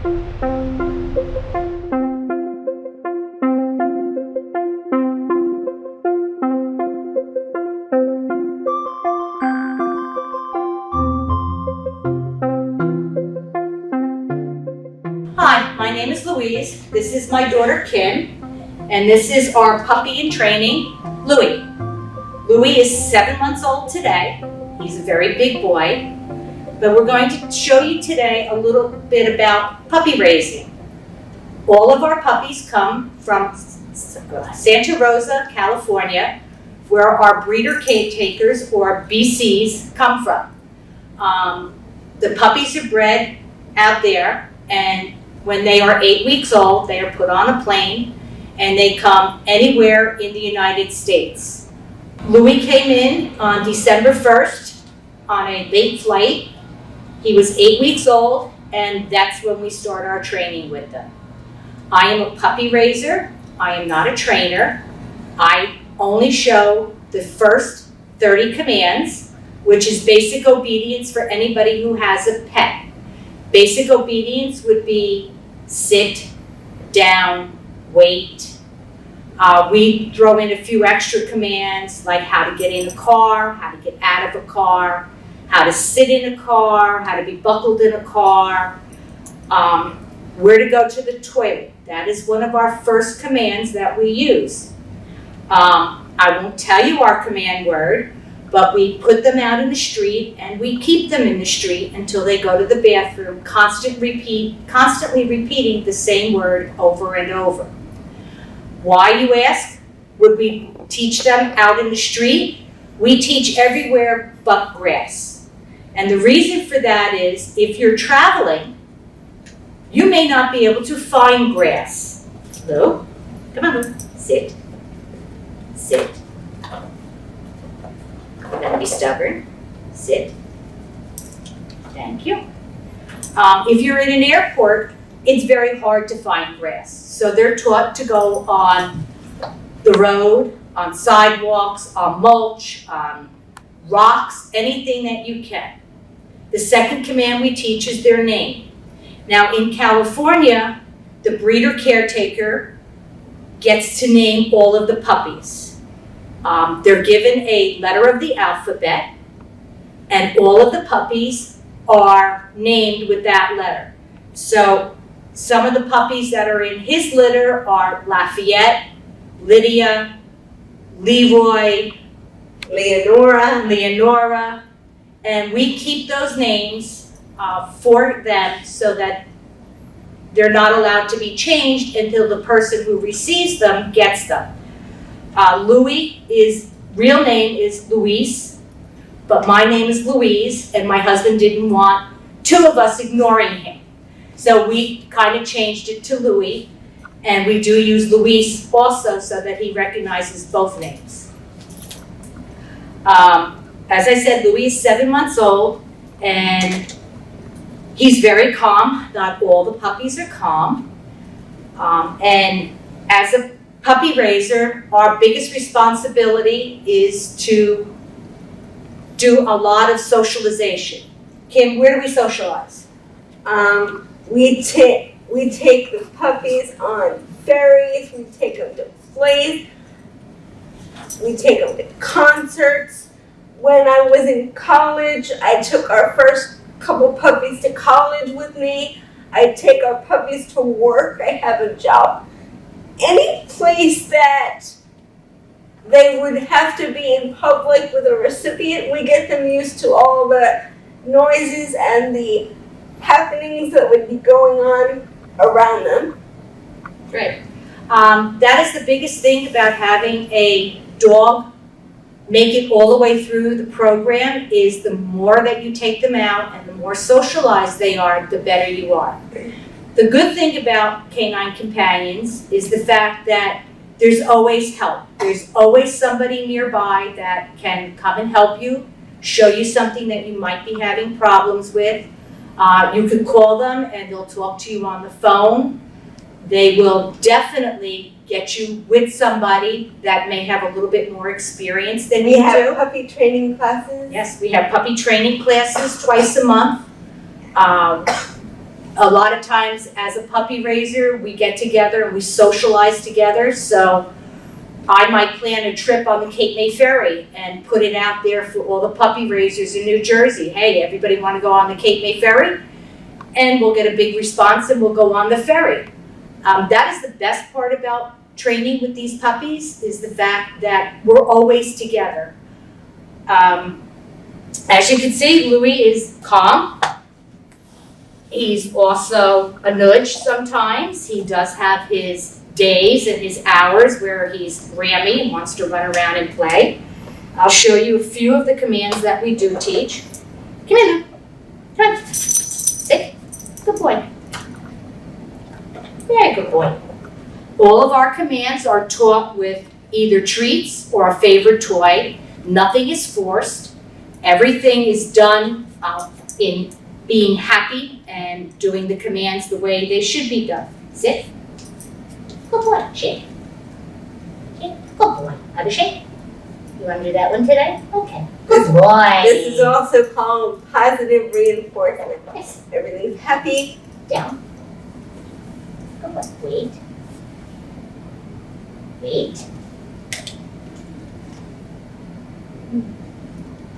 Hi, my name is Louise. This is my daughter Kim, and this is our puppy in training, Louie. Louie is 7 months old today. He's a very big boy, but we're going to show you today a little bit about puppy raising. All of our puppies come from Santa Rosa, California, where our breeder caretakers, or BCs, come from. The puppies are bred out there, and when they are 8 weeks old, they are put on a plane and they come anywhere in the United States. Louie came in on December 1st on a late flight. He was 8 weeks old, and that's when we start our training with them. I am a puppy raiser. I am not a trainer. I only show the first 30 commands, which is basic obedience for anybody who has a pet. Basic obedience would be sit, down, wait. We throw in a few extra commands like how to get in a car, how to get out of a car, how to sit in a car, how to be buckled in a car, where to go to the toilet. That is one of our first commands that we use. I won't tell you our command word, but we put them out in the street and we keep them in the street until they go to the bathroom, constantly repeating the same word over and over. Why, you ask? Would we teach them out in the street? We teach everywhere but grass. And the reason for that is if you're traveling, you may not be able to find grass. Lou, come on, Lou. Sit. Sit. Don't be stubborn. Sit. Thank you. If you're in an airport, it's very hard to find grass. So they're taught to go on the road, on sidewalks, on mulch, on rocks, anything that you can. The second command we teach is their name. Now in California, the breeder caretaker gets to name all of the puppies. They're given a letter of the alphabet, and all of the puppies are named with that letter. So some of the puppies that are in his litter are Lafayette, Lydia, Leroy, Leonora, and we keep those names for them so that they're not allowed to be changed until the person who receives them gets them. Louie, real name is Luis, but my name is Louise, and my husband didn't want two of us ignoring him. So we kind of changed it to Louie, and we do use Luis also so that he recognizes both names. As I said, Louie is 7 months old, and he's very calm. Not all the puppies are calm. And as a puppy raiser, our biggest responsibility is to do a lot of socialization. Kim, where do we socialize? We take the puppies on ferries, we take them to plays, we take them to concerts. When I was in college, I took our first couple puppies to college with me. I take our puppies to work. I have a job. Any place that they would have to be in public with a recipient, we get them used to all the noises and the happenings that would be going on around them. Right. That is the biggest thing about having a dog make it all the way through the program is the more that you take them out and the more socialized they are, the better you are. The good thing about Canine Companions is the fact that there's always help. There's always somebody nearby that can come and help you, show you something that you might be having problems with. You could call them and they'll talk to you on the phone. They will definitely get you with somebody that may have a little bit more experience than you do. We have puppy training classes. Yes, we have puppy training classes twice a month. A lot of times as a puppy raiser, we get together and we socialize together. So I might plan a trip on the Cape May Ferry and put it out there for all the puppy raisers in New Jersey. Hey, everybody want to go on the Cape May Ferry? And we'll get a big response and we'll go on the ferry. That is the best part about training with these puppies, is the fact that we're always together. As you can see, Louis is calm. He's also a nudge sometimes. He does have his days and his hours where he's rammy and wants to run around and play. I'll show you a few of the commands that we do teach. Come here, Lou. Come on. Sit. Good boy. Very good boy. All of our commands are taught with either treats or a favorite toy. Nothing is forced. Everything is done in being happy and doing the commands the way they should be done. Sit. Good boy. Shake. Shake. Good boy. Have a shake. You want to do that one today? Okay. Good boy. This is also called positive reinforcement. Yes. Everything's happy. Down. Good boy. Wait. Wait.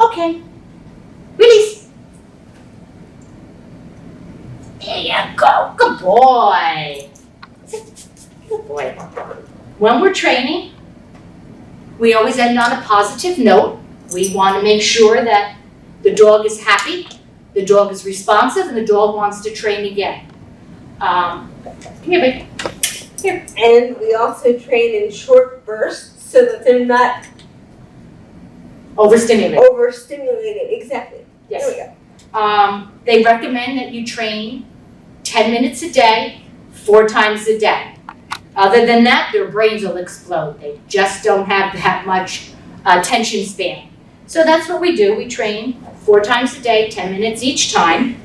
Okay. Release. There you go. Good boy. Good boy. When we're training, we always end on a positive note. We want to make sure that the dog is happy, the dog is responsive, and the dog wants to train again. Come here, baby. Here. And we also train in short bursts so that they're not Overstimulated. overstimulated. Exactly. Yes. There we go. They recommend that you train 10 minutes a day, 4 times a day. Other than that, their brains will explode. They just don't have that much attention span. So that's what we do. We train 4 times a day, 10 minutes each time.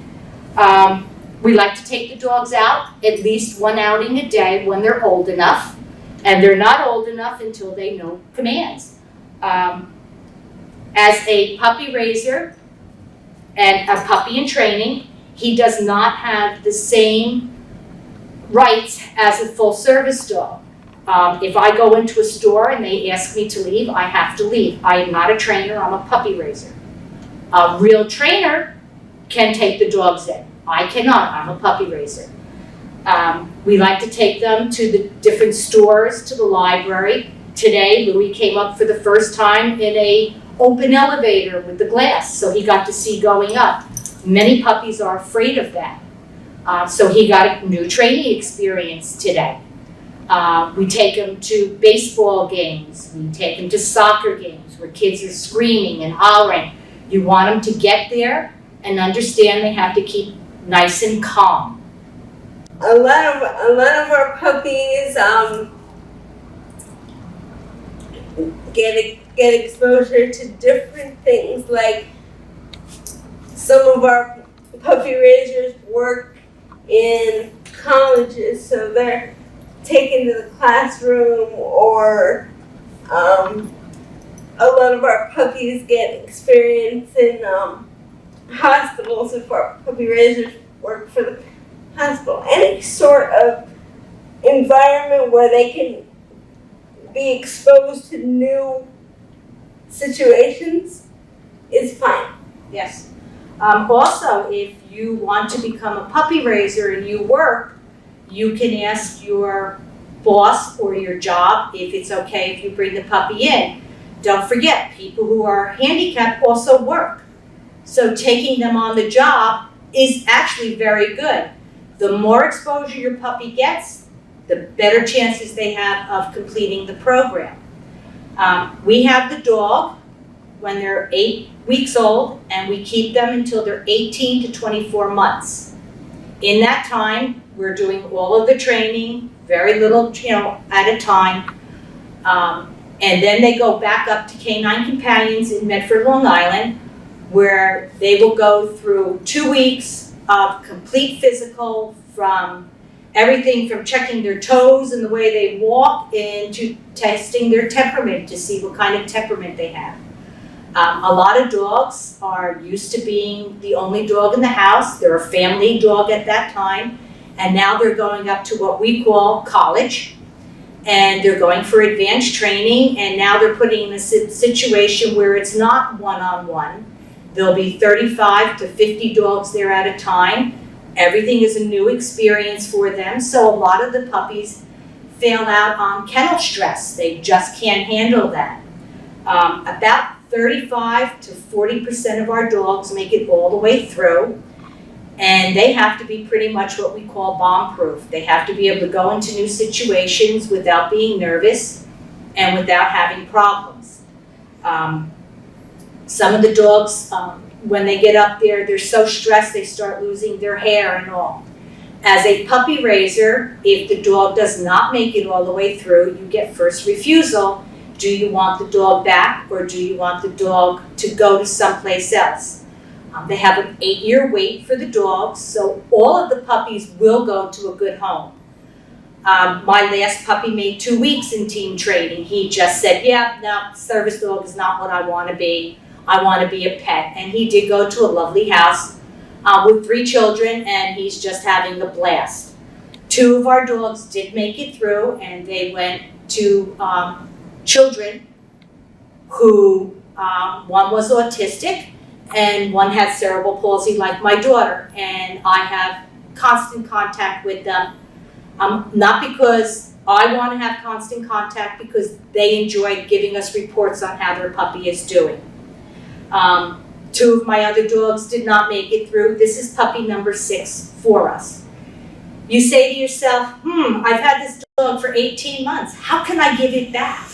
We like to take the dogs out at least 1 outing a day when they're old enough. And they're not old enough until they know commands. As a puppy raiser and a puppy in training, he does not have the same rights as a full service dog. If I go into a store and they ask me to leave, I have to leave. I am not a trainer, I'm a puppy raiser. A real trainer can take the dogs in. I cannot, I'm a puppy raiser. We like to take them to the different stores, to the library. Today, Louis came up for the first time in a open elevator with the glass, so he got to see going up. Many puppies are afraid of that. So he got a new training experience today. We take him to baseball games. We take him to soccer games where kids are screaming and hollering. You want them to get there and understand they have to keep nice and calm. A lot of our puppies get exposure to different things. Like some of our puppy raisers work in colleges, so they're taken to the classroom, or a lot of our puppies get experience in hospitals if our puppy raisers work for the hospital. Any sort of environment where they can be exposed to new situations is fine. Yes. Also, if you want to become a puppy raiser and you work, you can ask your boss or your job if it's okay if you bring the puppy in. Don't forget, people who are handicapped also work. So taking them on the job is actually very good. The more exposure your puppy gets, the better chances they have of completing the program. We have the dog when they're 8 weeks old, and we keep them until they're 18 to 24 months. In that time, we're doing all of the training, very little, at a time. And then they go back up to Canine Companions in Medford, Long Island, where they will go through 2 weeks of complete physical, from everything from checking their toes and the way they walk into testing their temperament to see what kind of temperament they have. A lot of dogs are used to being the only dog in the house. They're a family dog at that time. And now they're going up to what we call college. And they're going for advanced training. And now they're putting in a situation where it's not one-on-one. There'll be 35 to 50 dogs there at a time. Everything is a new experience for them. So a lot of the puppies fail out on kennel stress. They just can't handle that. About 35 to 40% of our dogs make it all the way through, and they have to be pretty much what we call bomb-proof. They have to be able to go into new situations without being nervous and without having problems. Some of the dogs, when they get up there, they're so stressed they start losing their hair and all. As a puppy raiser, if the dog does not make it all the way through, you get first refusal. Do you want the dog back, or do you want the dog to go to someplace else? They have an 8-year wait for the dogs, so all of the puppies will go to a good home. My last puppy made 2 weeks in team training. He just said, yeah, no, service dog is not what I want to be. I want to be a pet. And he did go to a lovely house with 3 children, and he's just having a blast. 2 of our dogs did make it through, and they went to children who, one was autistic and one had cerebral palsy like my daughter, and I have constant contact with them, not because I want to have constant contact, because they enjoy giving us reports on how their puppy is doing. 2 of my other dogs did not make it through. This is puppy number 6 for us. You say to yourself, I've had this dog for 18 months. How can I give it back?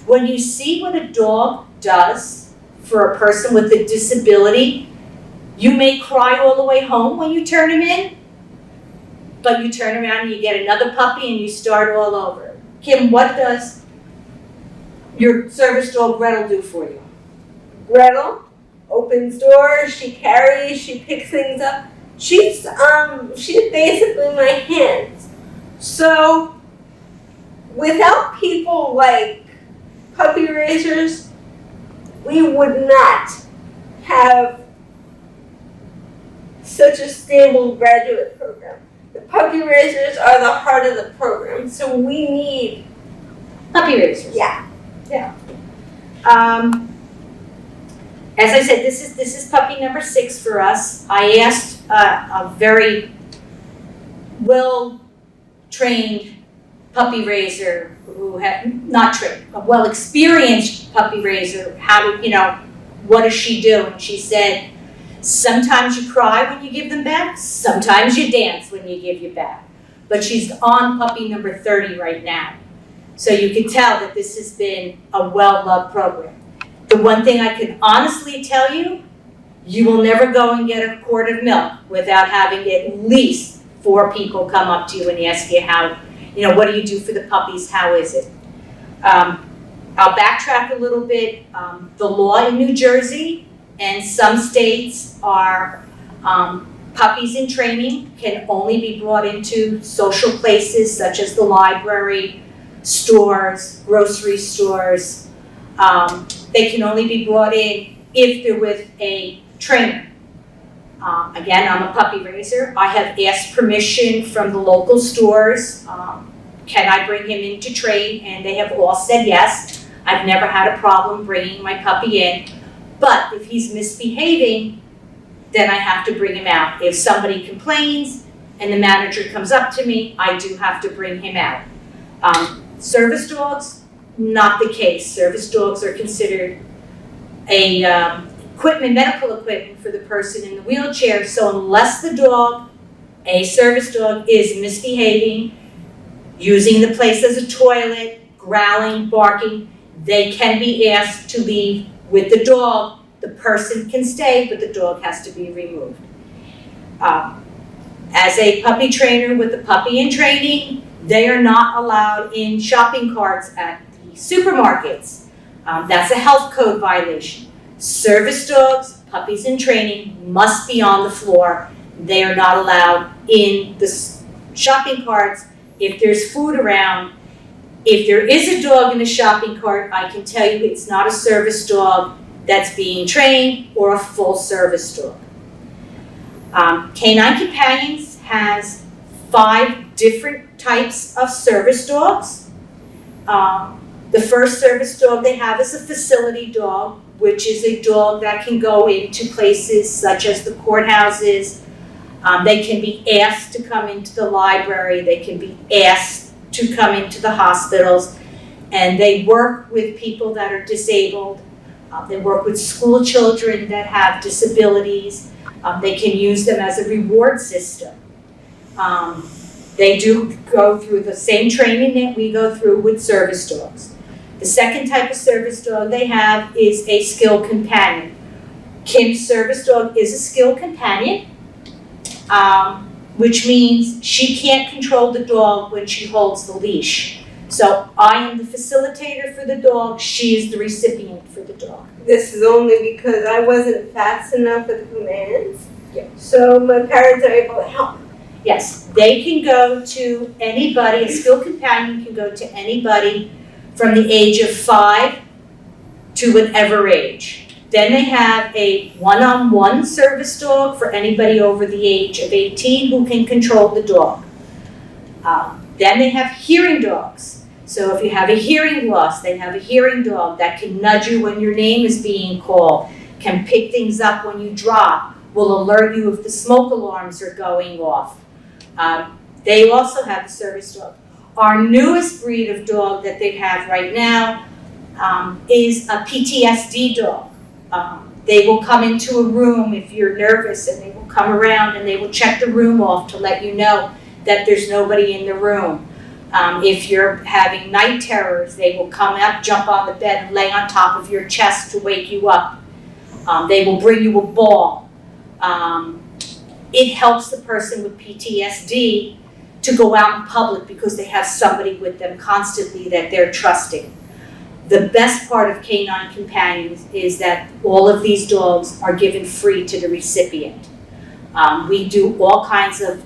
When you see what a dog does for a person with a disability, you may cry all the way home when you turn him in, but you turn around and you get another puppy and you start all over. Kim, what does your service dog Gretel do for you? Gretel opens doors, she carries, she picks things up. She's basically my hands. So without people like puppy raisers, we would not have such a stable graduate program. The puppy raisers are the heart of the program, so we need puppy raisers. Yeah. As I said, this is puppy number 6 for us. I asked a very well-trained puppy raiser who had, not trained, a well-experienced puppy raiser, what does she do? And she said, sometimes you cry when you give them back, sometimes you dance when you give you back. But she's on puppy number 30 right now. So you can tell that this has been a well-loved program. The one thing I can honestly tell you, you will never go and get a quart of milk without having at least 4 people come up to you and ask you how, what do you do for the puppies, how is it? I'll backtrack a little bit. The law in New Jersey and some states are puppies in training can only be brought into social places such as the library, stores, grocery stores. They can only be brought in if they're with a trainer. Again, I'm a puppy raiser. I have asked permission from the local stores. Can I bring him in to train? And they have all said yes. I've never had a problem bringing my puppy in. But if he's misbehaving, then I have to bring him out. If somebody complains and the manager comes up to me, I do have to bring him out. Service dogs, not the case. Service dogs are considered medical equipment for the person in the wheelchair. So unless the dog, a service dog, is misbehaving, using the place as a toilet, growling, barking, they can be asked to leave with the dog. The person can stay, but the dog has to be removed. As a puppy trainer with a puppy in training, they are not allowed in shopping carts at the supermarkets. That's a health code violation. Service dogs, puppies in training, must be on the floor. They are not allowed in the shopping carts. If there's food around, if there is a dog in the shopping cart, I can tell you it's not a service dog. that's being trained or a full service dog. Canine Companions has 5 different types of service dogs. The first service dog they have is a facility dog, which is a dog that can go into places such as the courthouses. They can be asked to come into the library. They can be asked to come into the hospitals. And they work with people that are disabled. They work with school children that have disabilities. They can use them as a reward system. They do go through the same training that we go through with service dogs. The second type of service dog they have is a skill companion. Kim's service dog is a skill companion, which means she can't control the dog when she holds the leash. So I am the facilitator for the dog, she is the recipient for the dog. This is only because I wasn't fast enough with the commands. Yeah. So my parents are able to help. Yes, they can go to anybody, a skill companion can go to anybody from the age of 5 to whatever age. Then they have a one-on-one service dog for anybody over the age of 18 who can control the dog. Then they have hearing dogs. So if you have a hearing loss, they have a hearing dog that can nudge you when your name is being called, can pick things up when you drop, will alert you if the smoke alarms are going off. They also have a service dog. Our newest breed of dog that they have right now is a PTSD dog. They will come into a room if you're nervous, and they will come around and they will check the room off to let you know that there's nobody in the room. If you're having night terrors, they will come up, jump on the bed, and lay on top of your chest to wake you up. They will bring you a ball. It helps the person with PTSD to go out in public because they have somebody with them constantly that they're trusting. The best part of Canine Companions is that all of these dogs are given free to the recipient. We do all kinds of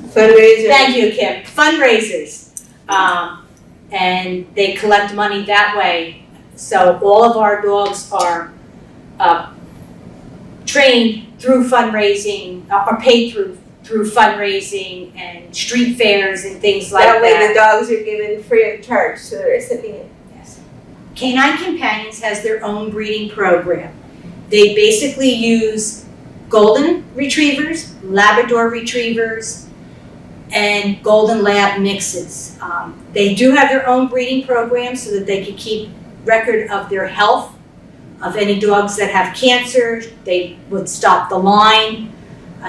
Fundraisers. thank you, Kim. Fundraisers. And they collect money that way. So all of our dogs are trained through fundraising, or paid through fundraising and street fairs and things like that. That way the dogs are given free of charge to the recipient. Yes. Canine Companions has their own breeding program. They basically use golden retrievers, Labrador retrievers, and golden lab mixes. They do have their own breeding program so that they can keep record of their health, of any dogs that have cancer. They would stop the line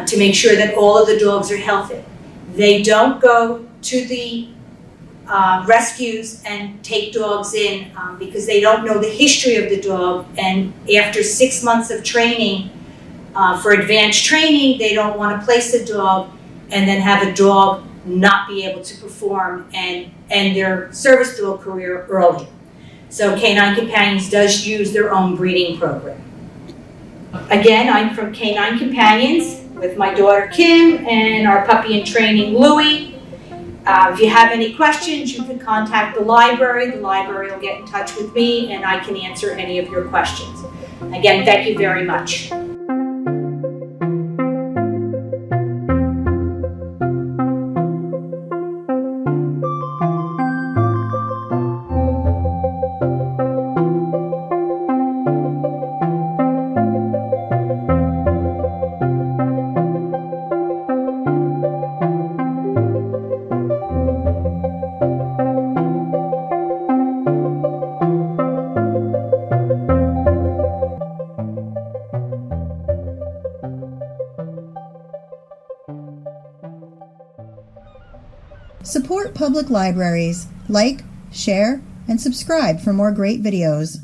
to make sure that all of the dogs are healthy. They don't go to the rescues and take dogs in because they don't know the history of the dog, and after 6 months of training, for advanced training, they don't want to place a dog and then have a dog not be able to perform and end their service dog career early. So Canine Companions does use their own breeding program. Again, I'm from Canine Companions with my daughter Kim and our puppy in training Louie. If you have any questions, you can contact the library. The library will get in touch with me and I can answer any of your questions. Again, thank you very much. Support public libraries. Like, share, and subscribe for more great videos.